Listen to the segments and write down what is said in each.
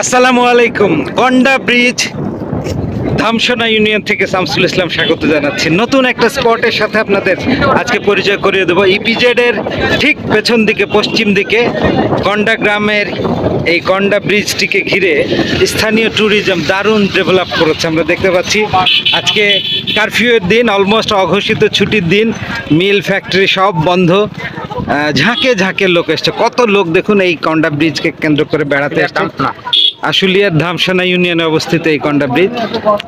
আসসালামু আলাইকুম। গন্ডা bridge, Dhamsona union থেকে শামসুল ইসলাম স্বাগত জানাচ্ছি। নতুন একটা স্পটের সাথে আপনাদের আজকে পরিচয় করিয়ে দেবো। ইপিজেড এর ঠিক পেছন দিকে পশ্চিম দিকে গন্ডা গ্রামের এই গন্ডা ব্রিজটিকে ঘিরে স্থানীয় ট্যুরিজম দারুণ ডেভেলপ করেছে। আমরা দেখতে পাচ্ছি আজকে কারফিউয়ের দিন, অলমোস্ট অঘোষিত ছুটির দিন, মিল ফ্যাক্টরি সব বন্ধ। ঝাঁকে ঝাঁকে লোক এসছে, কত লোক দেখুন এই গন্ডা ব্রিজকে কেন্দ্র করে বেড়াতে এসছে। আশুলিয়ার ধামসোনা ইউনিয়নে অবস্থিত এই গন্ডা ব্রিজ,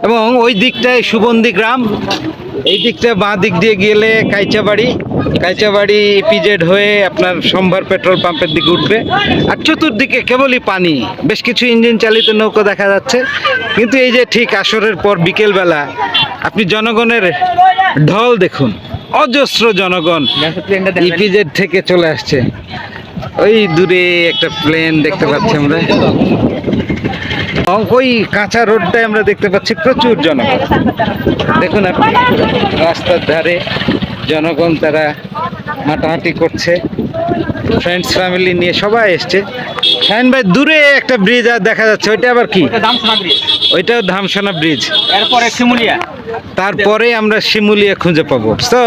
এবং ওই দিকটায় সুবন্দি গ্রাম, এই দিকটা বাঁ দিক দিয়ে গেলে কাইচাবাড়ি ইপিজেড হয়ে আপনার সম্ভার পেট্রোল পাম্পের দিকে উঠবে। আর চতুর্দিকে কেবলই পানি, বেশ কিছু ইঞ্জিন চালিত নৌকা দেখা যাচ্ছে। কিন্তু এই যে ঠিক আসরের পর বিকেলবেলা আপনি জনগণের ঢল দেখুন, অজস্র জনগণ ইপিজেড থেকে চলে আসছে। ওই দূরে একটা প্লেন দেখতে পাচ্ছি আমরা, ওই কাঁচা রোডটায় আমরা দেখতে পাচ্ছি প্রচুর জনগণ। দেখুন আপনি রাস্তার ধারে জনগণ, তারা হাঁটাহাঁটি করছে, ফ্রেন্ডস ফ্যামিলি নিয়ে সবাই এসছে। শাহিন ভাই, দূরে একটা ব্রিজ আর দেখা যাচ্ছে, ওইটা আবার কি? ওইটাও ধামসোনা ব্রিজ। এরপরে শিমুলিয়া, তারপরে আমরা শিমুলিয়া খুঁজে পাবো। তো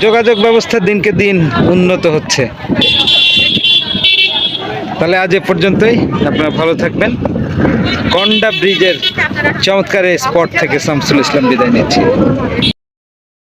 যোগাযোগ ব্যবস্থা দিনকে দিন উন্নত হচ্ছে। তাহলে আজ এ পর্যন্তই, আপনারা ভালো থাকবেন। গন্ডা ব্রিজের চমৎকার এই স্পট থেকে শামসুল ইসলাম বিদায় নিচ্ছি।